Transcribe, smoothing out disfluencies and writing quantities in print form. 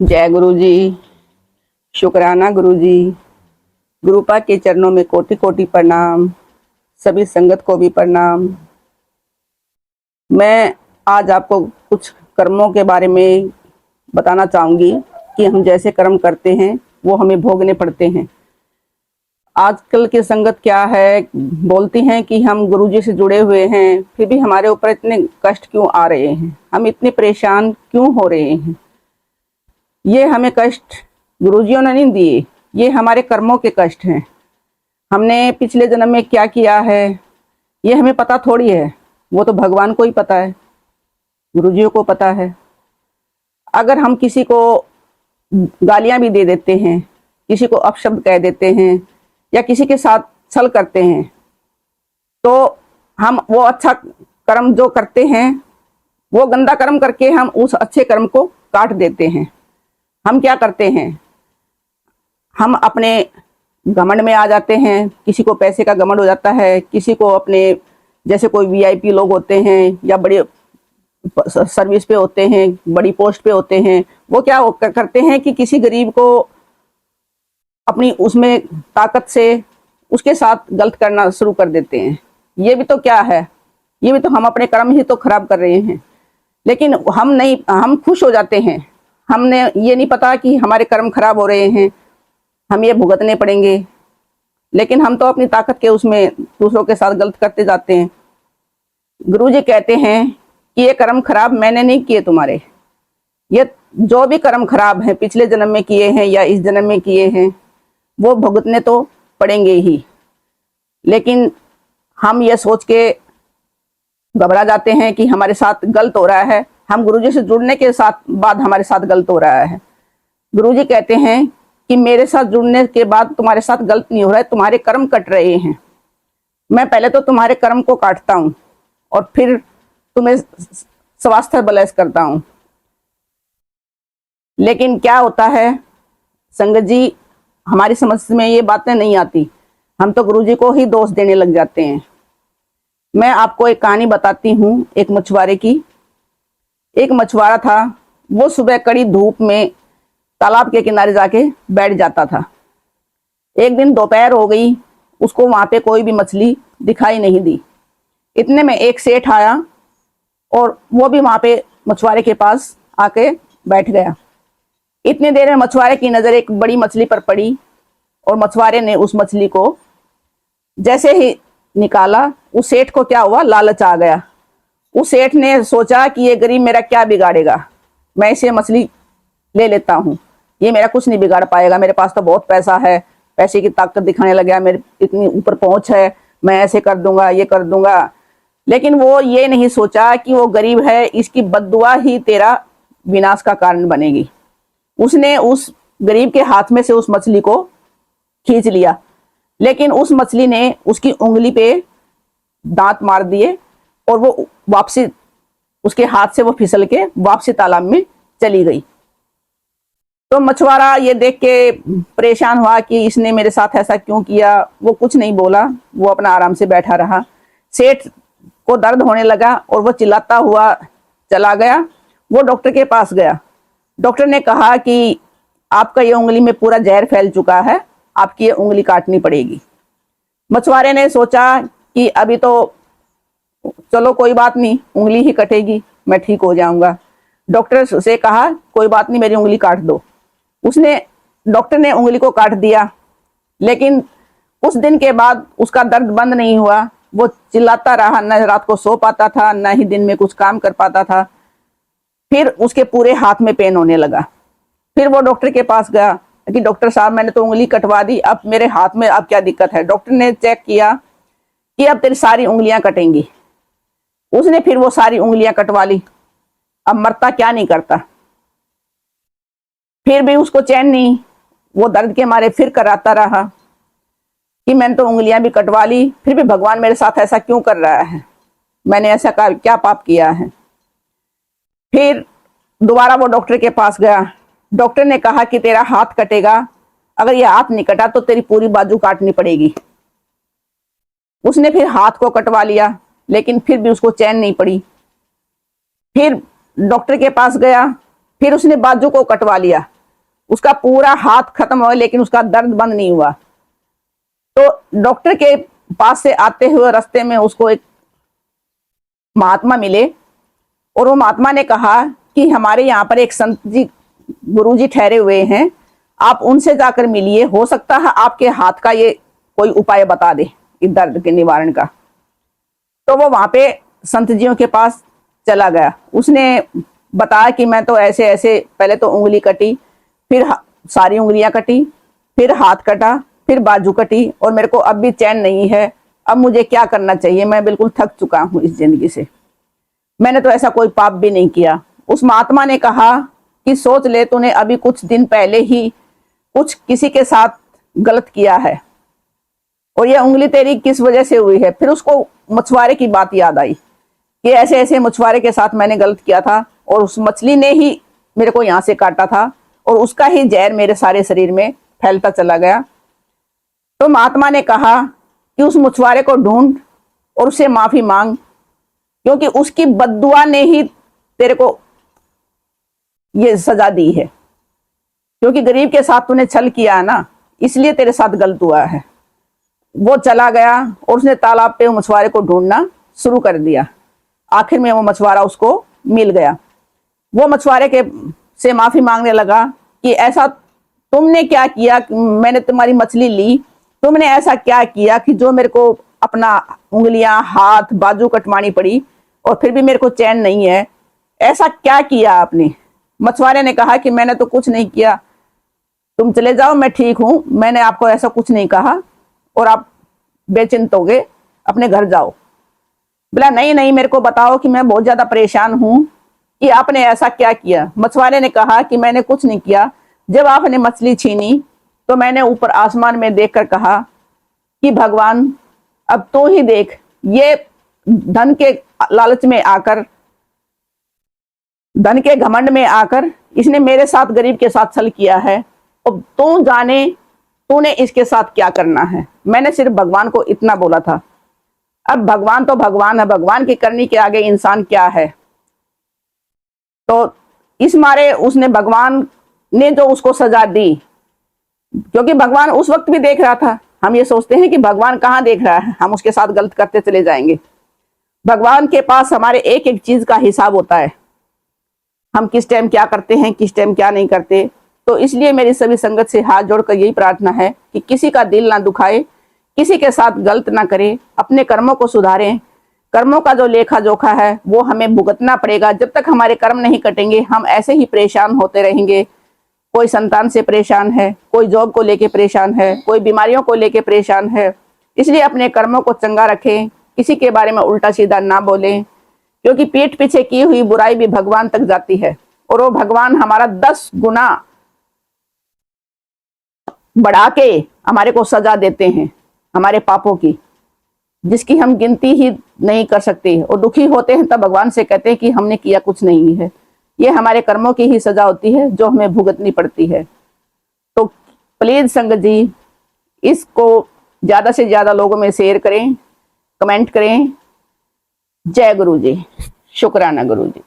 जय गुरु जी। शुक्राना गुरु जी। गुरुपा के चरणों में कोटि कोटि प्रणाम। सभी संगत को भी प्रणाम। मैं आज आपको कुछ कर्मों के बारे में बताना चाहूंगी कि हम जैसे कर्म करते हैं वो हमें भोगने पड़ते हैं। आजकल की संगत क्या है, बोलती हैं कि हम गुरु जी से जुड़े हुए हैं, फिर भी हमारे ऊपर इतने कष्ट क्यों आ रहे हैं, हम इतने परेशान क्यों हो रहे हैं। ये हमें कष्ट गुरुजियों ने नहीं दिए, ये हमारे कर्मों के कष्ट हैं। हमने पिछले जन्म में क्या किया है ये हमें पता थोड़ी है, वो तो भगवान को ही पता है, गुरुजियों को पता है। अगर हम किसी को गालियां भी दे देते हैं, किसी को अपशब्द कह देते हैं या किसी के साथ छल करते हैं, तो हम वो अच्छा कर्म जो करते हैं वो गंदा कर्म करके हम उस अच्छे कर्म को काट देते हैं। हम क्या करते हैं, हम अपने घमंड में आ जाते हैं। किसी को पैसे का घमंड हो जाता है, किसी को अपने जैसे कोई वीआईपी लोग होते हैं या बड़े सर्विस पे होते हैं, बड़ी पोस्ट पे होते हैं, वो क्या करते हैं कि किसी गरीब को अपनी उसमें ताकत से उसके साथ गलत करना शुरू कर देते हैं। ये भी तो क्या है, ये भी तो हम अपने कर्म ही तो खराब कर रहे हैं। लेकिन हम नहीं, हम खुश हो जाते हैं। हमने ये नहीं पता कि हमारे कर्म खराब हो रहे हैं, हम ये भुगतने पड़ेंगे। लेकिन हम तो अपनी ताकत के उसमें दूसरों के साथ गलत करते जाते हैं। गुरु जी कहते हैं कि ये कर्म खराब मैंने नहीं किए तुम्हारे, ये जो भी कर्म खराब है पिछले जन्म में किए हैं या इस जन्म में किए हैं वो भुगतने तो पड़ेंगे ही। लेकिन हम ये सोच के घबरा जाते हैं कि हमारे साथ गलत हो रहा है, हम गुरुजी से जुड़ने के साथ बाद हमारे साथ गलत हो रहा है। गुरुजी कहते हैं कि मेरे साथ जुड़ने के बाद तुम्हारे साथ गलत नहीं हो रहा है, तुम्हारे कर्म कट रहे हैं। मैं पहले तो तुम्हारे कर्म को काटता हूं और फिर तुम्हें स्वास्थ्य बलेस करता हूं। लेकिन क्या होता है संगत जी, हमारी समझ में ये बातें नहीं आती, हम तो गुरुजी को ही दोष देने लग जाते हैं। मैं आपको एक कहानी बताती हूँ एक मछुआरे की। एक मछुआरा था, वो सुबह कड़ी धूप में तालाब के किनारे जाके बैठ जाता था। एक दिन दोपहर हो गई, उसको वहां पे कोई भी मछली दिखाई नहीं दी। इतने में एक सेठ आया और वो भी वहां पे मछुआरे के पास आके बैठ गया। इतनी देर में मछुआरे की नजर एक बड़ी मछली पर पड़ी और मछुआरे ने उस मछली को जैसे ही निकाला, उस सेठ को क्या हुआ, लालच आ गया। उस सेठ ने सोचा कि ये गरीब मेरा क्या बिगाड़ेगा, मैं इसे मछली ले लेता हूँ, ये मेरा कुछ नहीं बिगाड़ पाएगा, मेरे पास तो बहुत पैसा है, पैसे की ताकत दिखाने लग गया, मेरे इतनी ऊपर पहुंच है, मैं ऐसे कर दूंगा, ये कर दूंगा। लेकिन वो ये नहीं सोचा कि वो गरीब है, इसकी बद्दुआ ही तेरा विनाश का कारण बनेगी। उसने उस गरीब के हाथ में से उस मछली को खींच लिया, लेकिन उस मछली ने उसकी उंगली पे दांत मार दिए और वो वापसी उसके हाथ से वो फिसल के वापसी तालाब में चली गई। तो मछुआरा ये देख के परेशान हुआ कि इसने मेरे साथ ऐसा क्यों किया। वो कुछ नहीं बोला, वो अपना आराम से बैठा रहा। सेठ को दर्द होने लगा और वो चिल्लाता हुआ चला गया। वो डॉक्टर के पास गया। डॉक्टर ने कहा कि आपका ये उंगली में पूरा जहर फैल चुका है, आपकी ये उंगली काटनी पड़ेगी। मछुआरे ने सोचा कि अभी तो चलो कोई बात नहीं, उंगली ही कटेगी, मैं ठीक हो जाऊंगा। डॉक्टर से कहा कोई बात नहीं, मेरी उंगली काट दो। डॉक्टर ने उंगली को काट दिया, लेकिन कुछ दिन के बाद उसका दर्द बंद नहीं हुआ। वो चिल्लाता रहा, न रात को सो पाता था, न ही दिन में कुछ काम कर पाता था। फिर उसके पूरे हाथ में पेन होने लगा। फिर वो डॉक्टर के पास गया कि डॉक्टर साहब मैंने तो उंगली कटवा दी, अब मेरे हाथ में अब क्या दिक्कत है। डॉक्टर ने चेक किया कि अब तेरी सारी उंगलियां कटेंगी। उसने फिर वो सारी उंगलियां कटवा ली। अब मरता क्या नहीं करता। फिर भी उसको चैन नहीं, वो दर्द के मारे फिर कराता रहा कि मैंने तो उंगलियां भी कटवा ली, फिर भी भगवान मेरे साथ ऐसा क्यों कर रहा है, मैंने ऐसा क्या पाप किया है। फिर दोबारा वो डॉक्टर के पास गया। डॉक्टर ने कहा कि तेरा हाथ कटेगा, अगर ये हाथ नहीं कटा तो तेरी पूरी बाजू काटनी पड़ेगी। उसने फिर हाथ को कटवा लिया, लेकिन फिर भी उसको चैन नहीं पड़ी। फिर डॉक्टर के पास गया, फिर उसने बाजू को कटवा लिया, उसका पूरा हाथ खत्म हुआ लेकिन उसका दर्द बंद नहीं हुआ। तो डॉक्टर के पास से आते हुए रास्ते में उसको एक महात्मा मिले और वो महात्मा ने कहा कि हमारे यहाँ पर एक संत जी गुरु जी ठहरे हुए हैं, आप उनसे जाकर मिलिए, हो सकता है आपके हाथ का ये कोई उपाय बता दे इस दर्द के निवारण का। तो वो वहां पे संत जियों के पास चला गया। उसने बताया कि मैं तो ऐसे ऐसे, पहले तो उंगली कटी, फिर सारी उंगलियां कटी, फिर हाथ कटा, फिर बाजू कटी और मेरे को अब भी चैन नहीं है, अब मुझे क्या करना चाहिए, मैं बिल्कुल थक चुका हूं इस जिंदगी से, मैंने तो ऐसा कोई पाप भी नहीं किया। उस महात्मा ने कहा कि सोच ले, तूने अभी कुछ दिन पहले ही कुछ किसी के साथ गलत किया है और यह उंगली तेरी किस वजह से हुई है। फिर उसको मछुआरे की बात याद आई कि ऐसे ऐसे मछुआरे के साथ मैंने गलत किया था और उस मछली ने ही मेरे को यहाँ से काटा था और उसका ही जहर मेरे सारे शरीर में फैलता चला गया। तो महात्मा ने कहा कि उस मछुआरे को ढूंढ और उससे माफी मांग, क्योंकि उसकी बद्दुआ ने ही तेरे को ये सजा दी है, क्योंकि गरीब के साथ तूने छल किया है ना, इसलिए तेरे साथ गलत हुआ है। वो चला गया और उसने तालाब पे मछुआरे को ढूंढना शुरू कर दिया। आखिर में वो मछुआरा उसको मिल गया। वो मछुआरे के से माफी मांगने लगा कि ऐसा तुमने क्या किया, मैंने तुम्हारी मछली ली, तुमने ऐसा क्या किया कि जो मेरे को अपना उंगलियां, हाथ, बाजू कटवानी पड़ी और फिर भी मेरे को चैन नहीं है, ऐसा क्या किया आपने। मछुआरे ने कहा कि मैंने तो कुछ नहीं किया, तुम चले जाओ, मैं ठीक हूं, मैंने आपको ऐसा कुछ नहीं कहा और आप बेचिंत हो गए, अपने घर जाओ। बोला नहीं नहीं, मेरे को बताओ कि मैं बहुत ज्यादा परेशान हूं कि आपने ऐसा क्या किया। मछुआरे ने कहा कि मैंने कुछ नहीं किया, जब आपने मछली छीनी तो मैंने ऊपर आसमान में देखकर कहा कि भगवान अब तो ही देख, ये धन के लालच में आकर, धन के घमंड में आकर इसने मेरे साथ, गरीब के साथ छल किया है, अब तू जाने तूने इसके साथ क्या करना है। मैंने सिर्फ भगवान को इतना बोला था। अब भगवान तो भगवान है, भगवान की करनी के आगे इंसान क्या है। तो इस मारे उसने, भगवान ने जो उसको सजा दी, क्योंकि भगवान उस वक्त भी देख रहा था। हम ये सोचते हैं कि भगवान कहाँ देख रहा है, हम उसके साथ गलत करते चले जाएंगे। भगवान के पास हमारे एक एक चीज का हिसाब होता है, हम किस टाइम क्या करते हैं, किस टाइम क्या नहीं करते। तो इसलिए मेरी सभी संगत से हाथ जोड़कर यही प्रार्थना है कि किसी का दिल ना दुखाए, किसी के साथ गलत ना करें, अपने कर्मों को सुधारें। कर्मों का जो लेखा जोखा है वो हमें भुगतना पड़ेगा। जब तक हमारे कर्म नहीं कटेंगे हम ऐसे ही परेशान होते रहेंगे। कोई संतान से परेशान है, कोई जॉब को लेके परेशान है, कोई बीमारियों को लेके परेशान है। इसलिए अपने कर्मों को चंगा रखें, किसी के बारे में उल्टा सीधा ना बोलें, क्योंकि पीठ पीछे की हुई बुराई भी भगवान तक जाती है और वो भगवान हमारा 10 गुना बढ़ा के हमारे को सजा देते हैं हमारे पापों की, जिसकी हम गिनती ही नहीं कर सकते। और दुखी होते हैं तब भगवान से कहते हैं कि हमने किया कुछ नहीं है, ये हमारे कर्मों की ही सजा होती है जो हमें भुगतनी पड़ती है। तो प्लीज संगत जी, इसको ज्यादा से ज्यादा लोगों में शेयर करें, कमेंट करें। जय गुरु जी, शुक्राना गुरु जी।